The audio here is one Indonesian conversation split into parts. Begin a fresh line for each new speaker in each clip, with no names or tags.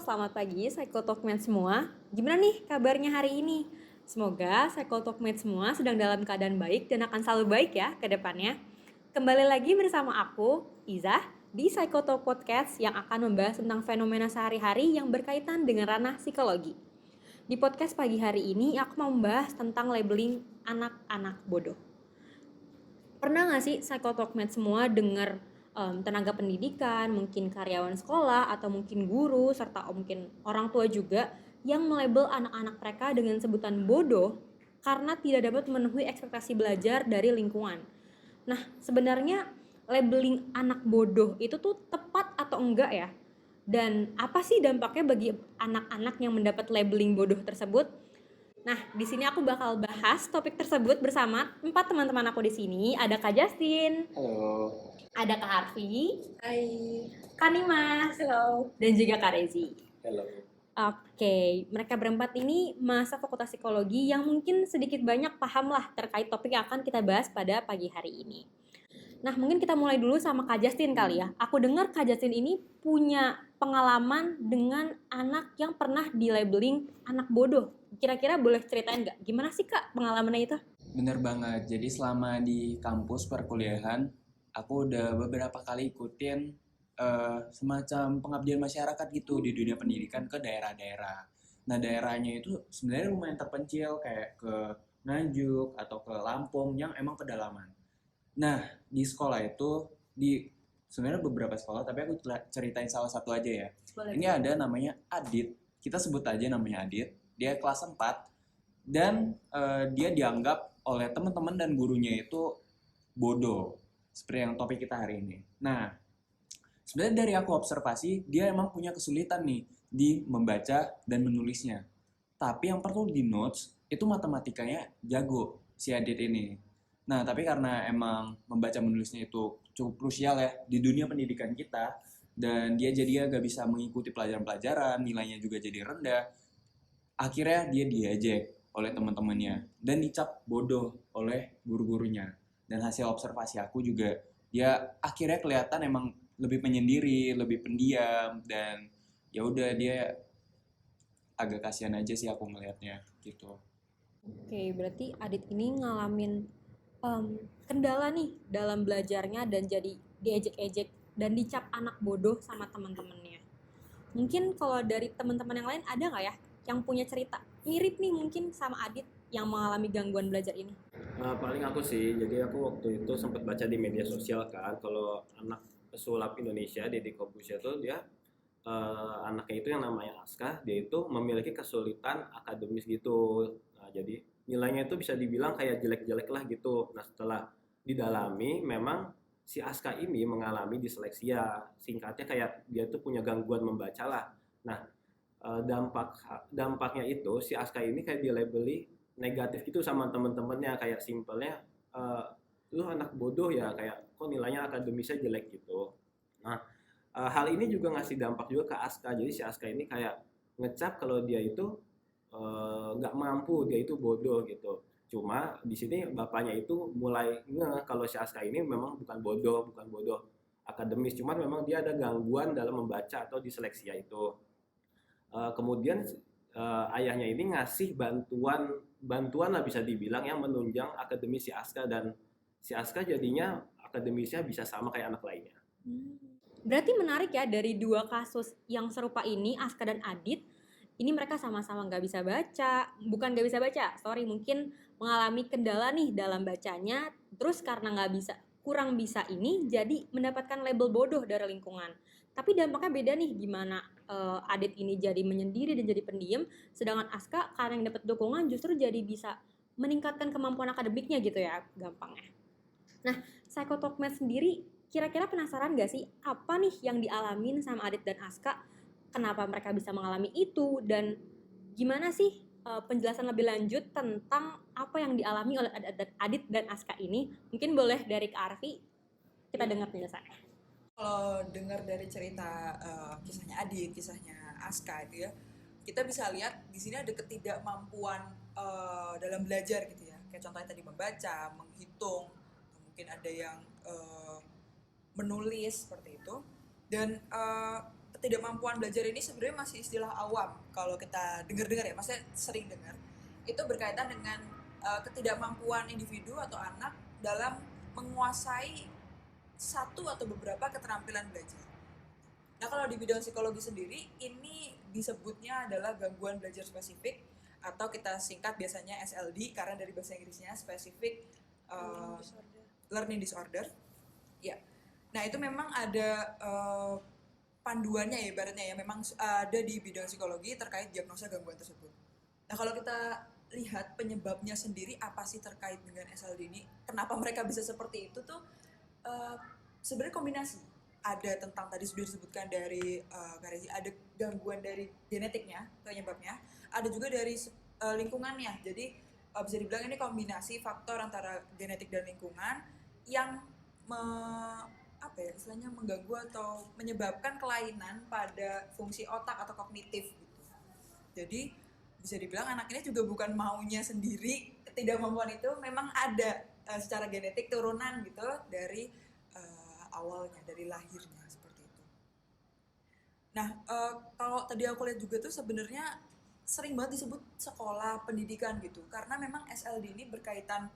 selamat pagi Psychotalkmate semua. Gimana nih kabarnya hari ini? Semoga Psychotalkmate semua sedang dalam keadaan baik dan akan selalu baik ya ke depannya. Kembali lagi bersama aku, Iza, di Psychotalk Podcast yang akan membahas tentang fenomena sehari-hari yang berkaitan dengan ranah psikologi. Di podcast pagi hari ini, aku mau membahas tentang labeling anak-anak bodoh. Pernah nggak sih Psychotalkmate semua dengar tenaga pendidikan, mungkin karyawan sekolah, atau mungkin guru, serta mungkin orang tua juga yang melabel anak-anak mereka dengan sebutan bodoh karena tidak dapat memenuhi ekspektasi belajar dari lingkungan. Nah, sebenarnya labeling anak bodoh itu tuh tepat atau enggak ya? Dan apa sih dampaknya bagi anak-anak yang mendapat labeling bodoh tersebut? Nah, di sini aku bakal bahas topik tersebut bersama 4 teman-teman aku di sini. Ada Kak Justin,
Halo.
ada Kak Harvey,
Hai.
Kak Nimas,
Halo.
dan juga Kak Rezi.
Halo.
Oke, mereka berempat ini mahasiswa Fakultas Psikologi yang mungkin sedikit banyak paham lah terkait topik yang akan kita bahas pada pagi hari ini. Nah, mungkin kita mulai dulu sama Kak Justin kali ya. Aku dengar Kak Justin ini punya pengalaman dengan anak yang pernah di-labeling anak bodoh. Kira-kira boleh ceritain nggak? Gimana sih Kak pengalamannya itu?
Bener banget. Jadi selama di kampus perkuliahan, aku udah beberapa kali ikutin semacam pengabdian masyarakat gitu di dunia pendidikan ke daerah-daerah. Nah, daerahnya itu sebenarnya lumayan terpencil kayak ke Nganjuk atau ke Lampung yang emang pedalaman. Nah, di sekolah itu sebenarnya beberapa sekolah, tapi aku ceritain salah satu aja ya.
Boleh.
Ini ada namanya Adit. Kita sebut aja namanya Adit. Dia kelas 4 dan dia dianggap oleh teman-teman dan gurunya itu bodoh. Seperti yang topik kita hari ini. Nah, sebenarnya dari aku observasi, dia emang punya kesulitan nih di membaca dan menulisnya. Tapi yang perlu di notes, itu matematikanya jago si Adit ini. Nah, tapi karena emang membaca menulisnya itu cukup krusial ya di dunia pendidikan kita, dan dia jadi gak bisa mengikuti pelajaran-pelajaran, nilainya juga jadi rendah, akhirnya dia diejek oleh teman-temannya dan dicap bodoh oleh guru-gurunya. Dan hasil observasi aku juga, dia akhirnya kelihatan emang lebih penyendiri, lebih pendiam, dan ya udah dia agak kasihan aja sih aku ngelihatnya gitu.
Oke, berarti Adit ini ngalamin kendala nih dalam belajarnya dan jadi diejek-ejek dan dicap anak bodoh sama teman-temannya. Mungkin kalau dari teman-teman yang lain ada nggak ya yang punya cerita mirip nih mungkin sama Adit yang mengalami gangguan belajar ini?
Paling aku sih, jadi aku waktu itu sempat baca di media sosial kan, kalau anak pesulap Indonesia, Deddy Corbuzier itu dia anaknya itu yang namanya Aska, dia itu memiliki kesulitan akademis gitu. Nah, jadi nilainya itu bisa dibilang kayak jelek-jelek lah gitu. Nah, setelah didalami, memang si Aska ini mengalami disleksia. Singkatnya kayak dia tuh punya gangguan membaca lah. Nah, dampaknya itu si Aska ini kayak dilabeli negatif gitu sama temen-temennya, kayak simpelnya eh, lu anak bodoh ya, kayak kok nilainya akademisnya jelek gitu. Nah, hal ini juga ngasih dampak juga ke Aska, jadi si Aska ini kayak ngecap kalau dia itu nggak mampu, dia itu bodoh gitu. Cuma di sini bapaknya itu mulai kalau si Aska ini memang bukan bodoh akademis, cuman memang dia ada gangguan dalam membaca atau disleksia itu. Kemudian ayahnya ini ngasih bantuan lah bisa dibilang yang menunjang akademis si Aska, dan si Aska jadinya akademisnya bisa sama kayak anak lainnya.
Berarti menarik ya, dari dua kasus yang serupa ini, Aska dan Adit, ini mereka sama-sama nggak bisa baca, bukan nggak bisa baca, sorry, mungkin mengalami kendala nih dalam bacanya, terus karena nggak bisa, kurang bisa ini, jadi mendapatkan label bodoh dari lingkungan. Tapi dampaknya beda nih, gimana Adit ini jadi menyendiri dan jadi pendiam, sedangkan Aska karena yang dapat dukungan justru jadi bisa meningkatkan kemampuan akademiknya gitu ya, gampangnya. Nah, Psychotalkmate sendiri kira-kira penasaran gak sih apa nih yang dialamin sama Adit dan Aska? Kenapa mereka bisa mengalami itu dan gimana sih penjelasan lebih lanjut tentang apa yang dialami oleh Adit dan Aska ini? Mungkin boleh dari Kak Arfi kita dengar penjelasannya.
Kalau dengar dari cerita kisahnya Adit, kisahnya Aska itu ya, kita bisa lihat di sini ada ketidakmampuan dalam belajar gitu ya. Kayak contohnya tadi membaca, menghitung, mungkin ada yang menulis seperti itu. Dan ketidakmampuan belajar ini sebenarnya masih istilah awam kalau kita dengar-dengar ya, maksudnya sering dengar. Itu berkaitan dengan ketidakmampuan individu atau anak dalam menguasai satu atau beberapa keterampilan belajar. Nah, kalau di bidang psikologi sendiri, ini disebutnya adalah gangguan belajar spesifik atau kita singkat biasanya SLD karena dari bahasa Inggrisnya Specific Learning Disorder. Ya. Nah, itu memang ada panduannya ya ibaratnya ya, memang ada di bidang psikologi terkait diagnosa gangguan tersebut. Nah, kalau kita lihat penyebabnya sendiri apa sih terkait dengan SLD ini, kenapa mereka bisa seperti itu tuh sebenarnya kombinasi. Ada tentang tadi sudah disebutkan dari ada gangguan dari genetiknya penyebabnya, ada juga dari lingkungannya. Jadi bisa dibilang ini kombinasi faktor antara genetik dan lingkungan yang istilahnya mengganggu atau menyebabkan kelainan pada fungsi otak atau kognitif gitu. Jadi bisa dibilang anak ini juga bukan maunya sendiri, ketidakmampuan itu memang ada secara genetik turunan gitu dari awalnya, dari lahirnya seperti itu. Nah, kalau tadi aku lihat juga tuh sebenarnya sering banget disebut sekolah pendidikan gitu, karena memang SLD ini berkaitan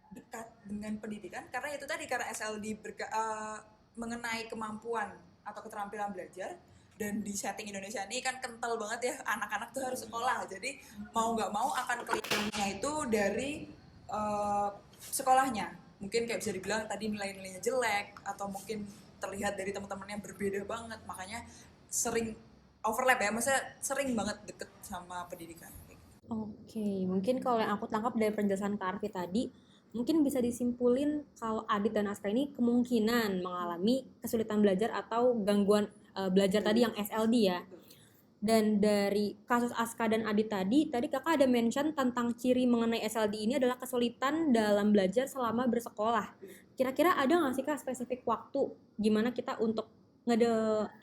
dekat dengan pendidikan, karena itu tadi karena SLD mengenai kemampuan atau keterampilan belajar, dan di setting Indonesia ini kan kental banget ya, anak-anak tuh harus sekolah, jadi mau nggak mau akan kelihatannya itu dari sekolahnya. Mungkin kayak bisa dibilang tadi nilai-nilainya jelek, atau mungkin terlihat dari teman-temannya berbeda banget, makanya sering overlap ya, maksudnya sering banget deket sama pendidikan.
Oke, mungkin kalau yang aku tangkap dari penjelasan Kak Arfi tadi, mungkin bisa disimpulin kalau Adit dan Aska ini kemungkinan mengalami kesulitan belajar atau gangguan belajar tadi yang SLD ya. Dan dari kasus Aska dan Adit tadi kakak ada mention tentang ciri mengenai SLD ini adalah kesulitan dalam belajar selama bersekolah. Kira-kira ada nggak sih Kak spesifik waktu gimana kita untuk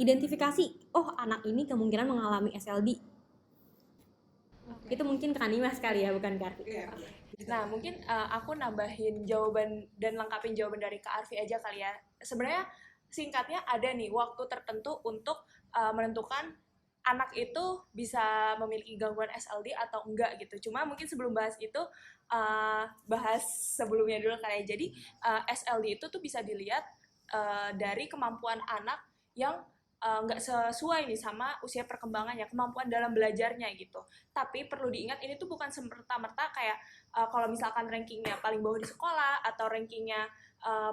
identifikasi, oh anak ini kemungkinan mengalami SLD? Itu mungkin Kak Nima sekali ya, bukan Kak Arfi.
Nah, mungkin aku nambahin jawaban dan lengkapin jawaban dari Kak Arfi aja kali ya. Sebenarnya singkatnya ada nih waktu tertentu untuk menentukan anak itu bisa memiliki gangguan SLD atau enggak gitu. Cuma mungkin sebelum bahas itu, bahas sebelumnya dulu kali ya. Jadi SLD itu tuh bisa dilihat dari kemampuan anak yang nggak sesuai nih sama usia perkembangannya, kemampuan dalam belajarnya gitu. Tapi perlu diingat ini tuh bukan semerta-merta kayak kalau misalkan rankingnya paling bawah di sekolah atau rankingnya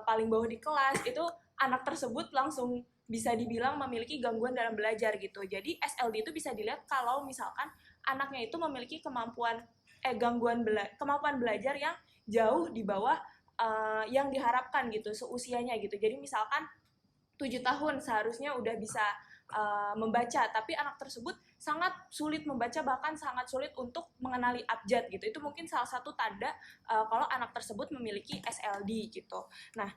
paling bawah di kelas, itu anak tersebut langsung bisa dibilang memiliki gangguan dalam belajar gitu. Jadi SLD itu bisa dilihat kalau misalkan anaknya itu memiliki kemampuan kemampuan belajar yang jauh di bawah yang diharapkan gitu seusianya gitu. Jadi misalkan 7 tahun seharusnya udah bisa membaca, tapi anak tersebut sangat sulit membaca, bahkan sangat sulit untuk mengenali abjad gitu. Itu mungkin salah satu tanda kalau anak tersebut memiliki SLD gitu. Nah,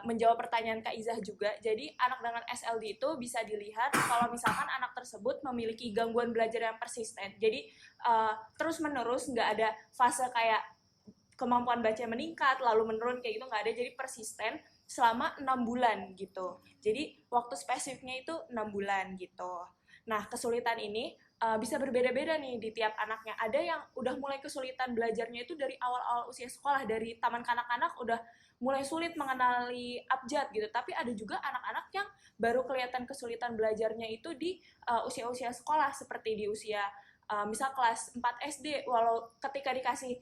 menjawab pertanyaan Kak Izah juga, jadi anak dengan SLD itu bisa dilihat kalau misalkan anak tersebut memiliki gangguan belajar yang persisten. Jadi terus menerus, nggak ada fase kayak kemampuan baca meningkat lalu menurun kayak gitu, nggak ada. Jadi persisten selama 6 bulan gitu. Jadi waktu spesifiknya itu 6 bulan gitu. Nah, kesulitan ini bisa berbeda-beda nih di tiap anaknya. Ada yang udah mulai kesulitan belajarnya itu dari awal-awal usia sekolah, dari taman kanak-kanak udah mulai sulit mengenali abjad gitu. Tapi ada juga anak-anak yang baru kelihatan kesulitan belajarnya itu di usia-usia sekolah, seperti di usia misal kelas 4 SD, walau ketika dikasih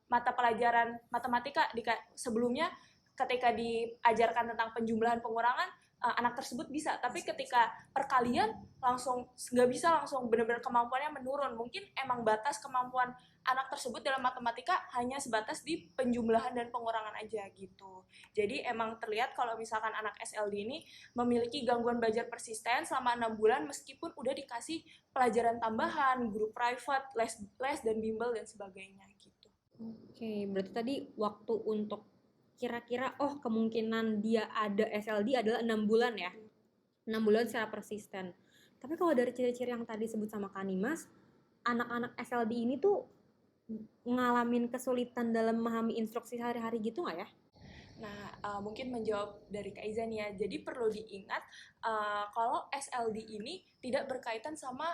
mata pelajaran matematika sebelumnya, ketika diajarkan tentang penjumlahan pengurangan, anak tersebut bisa, tapi ketika perkalian langsung nggak bisa, langsung benar-benar kemampuannya menurun. Mungkin emang batas kemampuan anak tersebut dalam matematika hanya sebatas di penjumlahan dan pengurangan aja gitu. Jadi emang terlihat kalau misalkan anak SLD ini memiliki gangguan belajar persisten selama 6 bulan meskipun udah dikasih pelajaran tambahan, guru private, les dan bimbel dan sebagainya gitu.
Oke, berarti tadi waktu untuk kira-kira kemungkinan dia ada SLD adalah 6 bulan ya. 6 bulan secara persisten. Tapi kalau dari ciri-ciri yang tadi sebut sama Kak Nimas, anak-anak SLD ini tuh ngalamin kesulitan dalam memahami instruksi sehari-hari gitu nggak ya?
Nah, mungkin menjawab dari Kak Izan ya. Jadi perlu diingat kalau SLD ini tidak berkaitan sama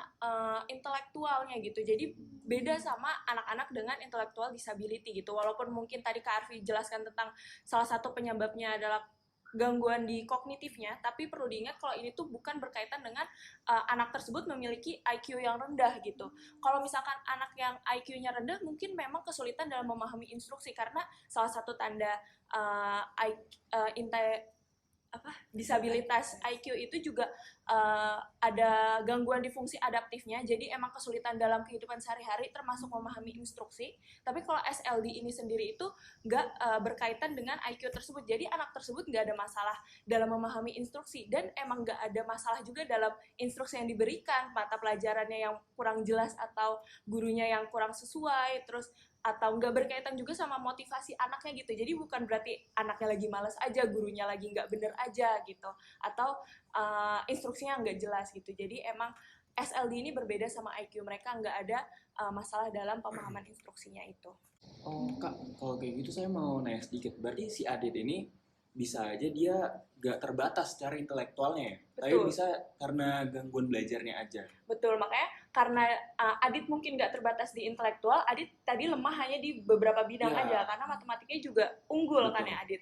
intelektualnya gitu. Jadi beda sama anak-anak dengan intellectual disability gitu. Walaupun mungkin tadi Kak Arfi jelaskan tentang salah satu penyebabnya adalah gangguan di kognitifnya, tapi perlu diingat kalau ini tuh bukan berkaitan dengan anak tersebut memiliki IQ yang rendah gitu. Kalau misalkan anak yang IQ-nya rendah mungkin memang kesulitan dalam memahami instruksi karena salah satu tanda disabilitas IQ itu juga ada gangguan di fungsi adaptifnya, jadi emang kesulitan dalam kehidupan sehari-hari termasuk memahami instruksi. Tapi kalau SLD ini sendiri itu nggak berkaitan dengan IQ tersebut, jadi anak tersebut nggak ada masalah dalam memahami instruksi dan emang nggak ada masalah juga dalam instruksi yang diberikan, mata pelajarannya yang kurang jelas atau gurunya yang kurang sesuai, terus atau nggak berkaitan juga sama motivasi anaknya gitu. Jadi bukan berarti anaknya lagi malas aja, gurunya lagi nggak bener aja gitu, atau instruksinya nggak jelas gitu. Jadi emang SLD ini berbeda sama IQ, mereka nggak ada masalah dalam pemahaman instruksinya itu.
Oh Kak, kalau kayak gitu saya mau nanya sedikit. Berarti si Adit ini bisa aja dia gak terbatas secara intelektualnya ya? Tapi
Betul.
bisa karena gangguan belajarnya aja.
Betul, makanya karena Adit mungkin nggak terbatas di intelektual, Adit tadi lemah hanya di beberapa bidang
Ya.
aja, karena matematikanya juga unggul.
Betul.
Kan ya Adit.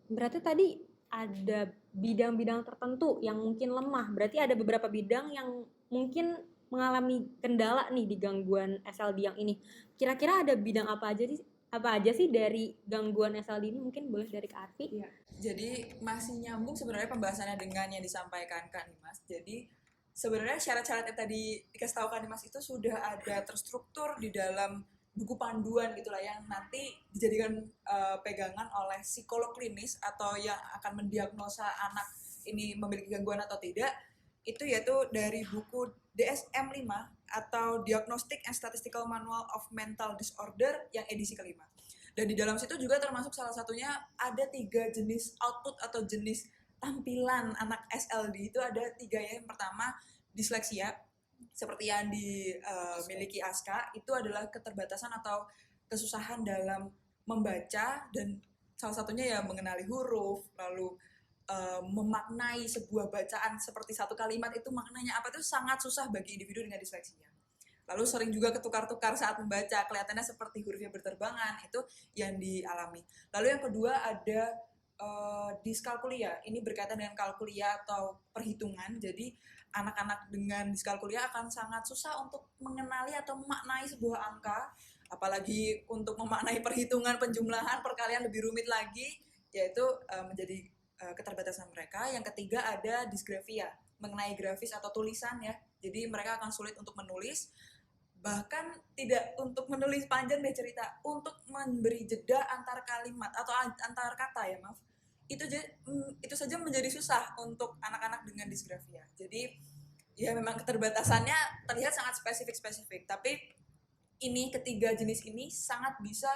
Berarti tadi ada bidang-bidang tertentu yang mungkin lemah. Berarti ada beberapa bidang yang mungkin mengalami kendala nih di gangguan SLD yang ini. Kira-kira ada bidang apa aja sih dari gangguan SLD ini? Mungkin boleh dari Kak Arfi.
Iya. Jadi masih nyambung sebenarnya pembahasannya dengan yang disampaikan Kak Dimas. Jadi sebenarnya syarat-syarat yang tadi dikasih tahu Kak Dimas itu sudah ada terstruktur di dalam buku panduan gitulah yang nanti dijadikan pegangan oleh psikolog klinis atau yang akan mendiagnosa anak ini memiliki gangguan atau tidak. Itu yaitu dari buku DSM-5 atau Diagnostic and Statistical Manual of Mental Disorder yang edisi kelima. Dan di dalam situ juga termasuk salah satunya ada 3 jenis output atau jenis tampilan anak SLD. Itu ada 3 ya. Yang pertama disleksia, seperti yang dimiliki Aska, itu adalah keterbatasan atau kesusahan dalam membaca dan salah satunya ya mengenali huruf, lalu memaknai sebuah bacaan seperti satu kalimat itu maknanya apa itu sangat susah bagi individu dengan disleksia. Lalu sering juga ketukar-tukar saat membaca, kelihatannya seperti hurufnya berterbangan, itu yang dialami. Lalu yang kedua ada diskalkulia, ini berkaitan dengan kalkulia atau perhitungan, jadi anak-anak dengan diskalkulia akan sangat susah untuk mengenali atau memaknai sebuah angka, apalagi untuk memaknai perhitungan, penjumlahan, perkalian lebih rumit lagi, yaitu menjadi keterbatasan mereka. Yang ketiga ada disgrafia, mengenai grafis atau tulisan ya, jadi mereka akan sulit untuk menulis, bahkan tidak untuk menulis panjang deh cerita, untuk memberi jeda antar kalimat atau antar kata ya maaf, itu saja menjadi susah untuk anak-anak dengan disgrafia. Jadi ya memang keterbatasannya terlihat sangat spesifik, tapi ini ketiga jenis ini sangat bisa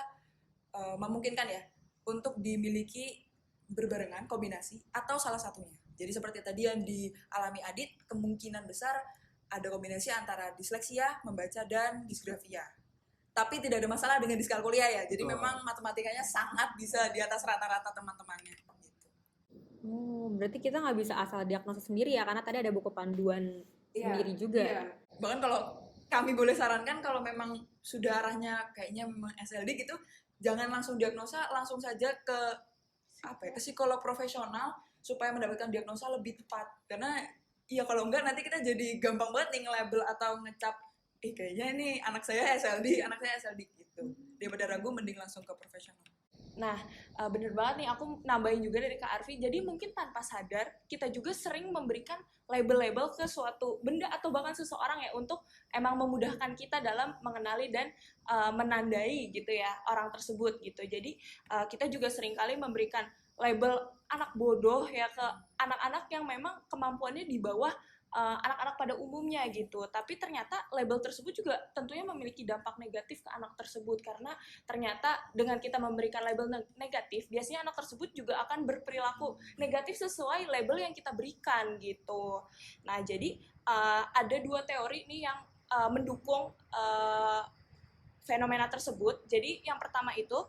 memungkinkan ya untuk dimiliki berbarengan, kombinasi atau salah satunya. Jadi seperti tadi yang dialami Adit, kemungkinan besar ada kombinasi antara disleksia, membaca, dan disgrafia. Tapi tidak ada masalah dengan diskalkulia ya. Jadi memang matematikanya sangat bisa di atas rata-rata teman-temannya. Gitu.
Berarti kita nggak bisa asal diagnosis sendiri ya, karena tadi ada buku panduan sendiri juga.
Iya. Bahkan kalau kami boleh sarankan, kalau memang sudah arahnya kayaknya memang SLD gitu, jangan langsung diagnosa, langsung saja ke psikolog profesional supaya mendapatkan diagnosa lebih tepat. Karena iya kalau enggak nanti kita jadi gampang banget nih nge-label atau ngecap kayaknya ini anak saya SLD gitu. Daripada ragu mending langsung ke profesional.
Nah, bener banget nih, aku nambahin juga dari Kak Arfi. Jadi mungkin tanpa sadar, kita juga sering memberikan label-label ke suatu benda atau bahkan seseorang ya, untuk emang memudahkan kita dalam mengenali dan menandai gitu ya orang tersebut gitu. Jadi kita juga seringkali memberikan label anak bodoh ya ke anak-anak yang memang kemampuannya di bawah anak-anak pada umumnya gitu. Tapi ternyata label tersebut juga tentunya memiliki dampak negatif ke anak tersebut, karena ternyata dengan kita memberikan label negatif, biasanya anak tersebut juga akan berperilaku negatif sesuai label yang kita berikan gitu. Nah, jadi ada 2 teori nih yang mendukung fenomena tersebut. Jadi yang pertama itu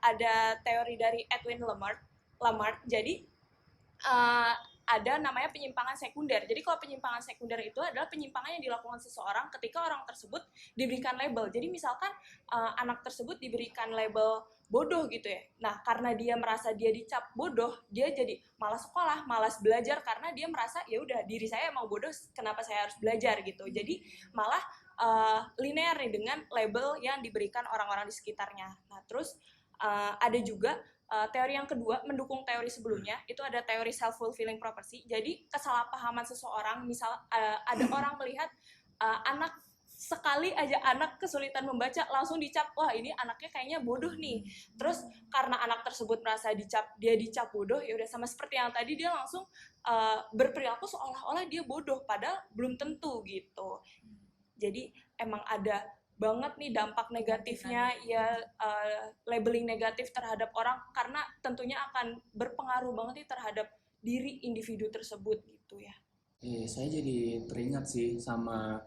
ada teori dari Edwin Lamart. Jadi ada namanya penyimpangan sekunder. Jadi kalau penyimpangan sekunder itu adalah penyimpangan yang dilakukan seseorang ketika orang tersebut diberikan label. Jadi misalkan anak tersebut diberikan label bodoh gitu ya. Nah, karena dia merasa dia dicap bodoh, dia jadi malas sekolah, malas belajar karena dia merasa ya udah diri saya emang bodoh, kenapa saya harus belajar gitu. Jadi malah linear nih dengan label yang diberikan orang-orang di sekitarnya. Nah, terus ada juga teori yang kedua mendukung teori sebelumnya, itu ada teori self-fulfilling prophecy. Jadi kesalahpahaman seseorang, misal ada orang melihat anak sekali aja anak kesulitan membaca langsung dicap, wah ini anaknya kayaknya bodoh nih. Terus karena anak tersebut merasa dia dicap bodoh, ya udah sama seperti yang tadi dia langsung berperilaku seolah-olah dia bodoh, padahal belum tentu gitu. Jadi emang ada banget nih dampak negatifnya ya, labeling negatif terhadap orang, karena tentunya akan berpengaruh banget nih terhadap diri individu tersebut gitu ya.
Saya jadi teringat sih sama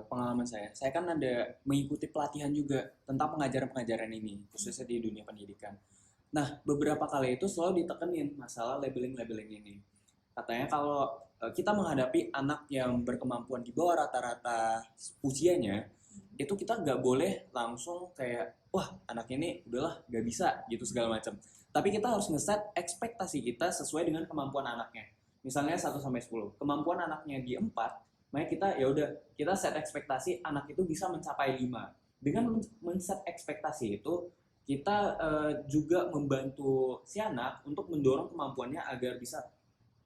pengalaman saya. Saya kan ada mengikuti pelatihan juga tentang pengajaran-pengajaran ini, khususnya di dunia pendidikan. Nah, beberapa kali itu selalu ditekenin masalah labeling-labeling ini. Katanya kalau kita menghadapi anak yang berkemampuan di bawah rata-rata usianya, itu kita nggak boleh langsung kayak, wah anak ini udahlah nggak bisa gitu segala macam. Tapi kita harus ngeset ekspektasi kita sesuai dengan kemampuan anaknya. Misalnya 1-10, kemampuan anaknya di 4, makanya kita ya udah kita set ekspektasi anak itu bisa mencapai 5. Dengan men-set ekspektasi itu, kita juga membantu si anak untuk mendorong kemampuannya agar bisa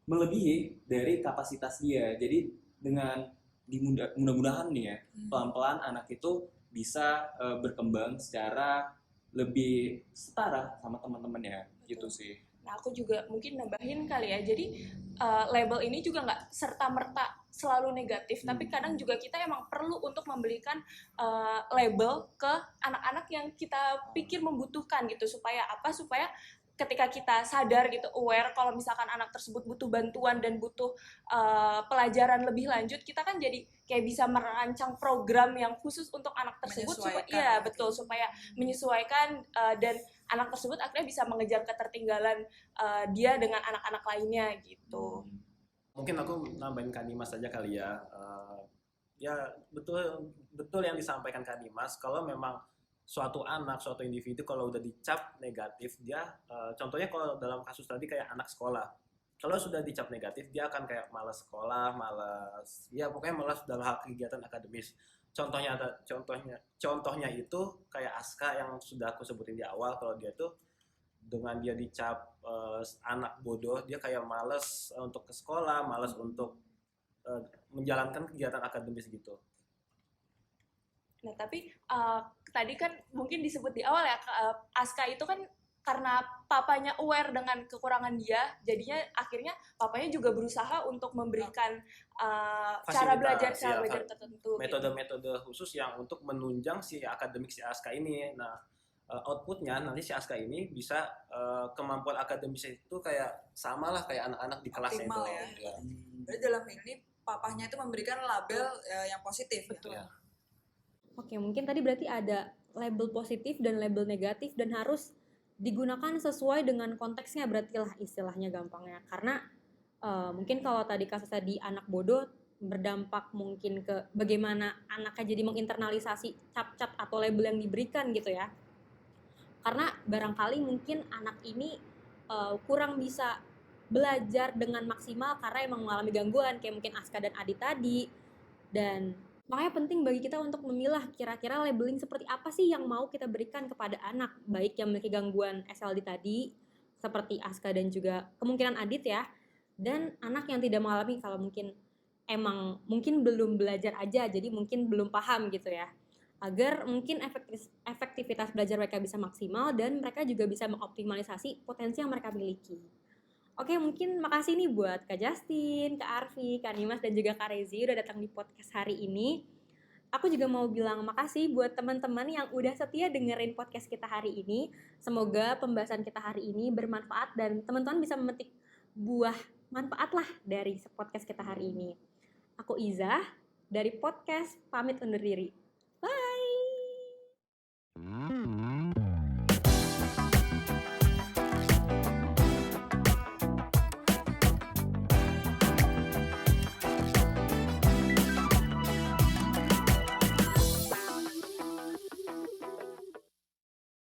melebihi dari kapasitas dia. Jadi dengan mudah-mudahan nih ya, pelan-pelan anak itu bisa berkembang secara lebih setara sama teman-temannya gitu sih.
Nah, aku juga mungkin nambahin kali ya. Jadi label ini juga nggak serta-merta selalu negatif, tapi kadang juga kita emang perlu untuk memberikan label ke anak-anak yang kita pikir membutuhkan gitu. Supaya apa? Supaya ketika kita sadar gitu, aware kalau misalkan anak tersebut butuh bantuan dan butuh pelajaran lebih lanjut, kita kan jadi kayak bisa merancang program yang khusus untuk anak tersebut supaya betul, supaya menyesuaikan dan anak tersebut akhirnya bisa mengejar ketertinggalan dia dengan anak-anak lainnya gitu.
Mungkin aku nambahin Kak Dimas saja kali ya. Ya betul yang disampaikan Kak Dimas, kalau memang suatu anak, suatu individu kalau udah dicap negatif, dia contohnya kalau dalam kasus tadi kayak anak sekolah, kalau sudah dicap negatif dia akan kayak malas sekolah, ya pokoknya malas dalam hal kegiatan akademis. Contohnya itu kayak Aska yang sudah aku sebutin di awal, kalau dia tuh dengan dia dicap anak bodoh, dia kayak malas untuk ke sekolah, malas untuk menjalankan kegiatan akademis gitu.
Nah, tapi tadi kan mungkin disebut di awal ya, Aska itu kan karena papanya aware dengan kekurangan dia, jadinya akhirnya papanya juga berusaha untuk memberikan cara belajar tertentu.
Metode-metode khusus yang untuk menunjang si akademik si Aska ini. Nah, outputnya nanti si Aska ini bisa kemampuan akademisnya itu kayak sama lah kayak anak-anak di kelasnya itu.
Ya. Berarti dalam ini papahnya itu memberikan label yang positif.
Betul.
Ya.
Oke, mungkin tadi berarti ada label positif dan label negatif dan harus digunakan sesuai dengan konteksnya, berarti lah istilahnya gampangnya. Karena mungkin kalau tadi kasus tadi anak bodoh berdampak mungkin ke bagaimana anaknya jadi menginternalisasi cap-cap atau label yang diberikan gitu ya. Karena barangkali mungkin anak ini kurang bisa belajar dengan maksimal karena emang mengalami gangguan kayak mungkin Aska dan Adi tadi. Dan makanya penting bagi kita untuk memilah kira-kira labeling seperti apa sih yang mau kita berikan kepada anak, baik yang memiliki gangguan SLD tadi seperti Aska dan juga kemungkinan Adit ya, dan anak yang tidak mengalami kalau mungkin emang mungkin belum belajar aja jadi mungkin belum paham gitu ya, agar mungkin efektivitas belajar mereka bisa maksimal dan mereka juga bisa mengoptimalisasi potensi yang mereka miliki. Oke, mungkin makasih nih buat Kak Justin, Kak Arfi, Kak Dimas, dan juga Kak Rezi udah datang di podcast hari ini. Aku juga mau bilang makasih buat teman-teman yang udah setia dengerin podcast kita hari ini. Semoga pembahasan kita hari ini bermanfaat dan teman-teman bisa memetik buah manfaat lah dari podcast kita hari ini. Aku Iza, dari podcast pamit undur diri.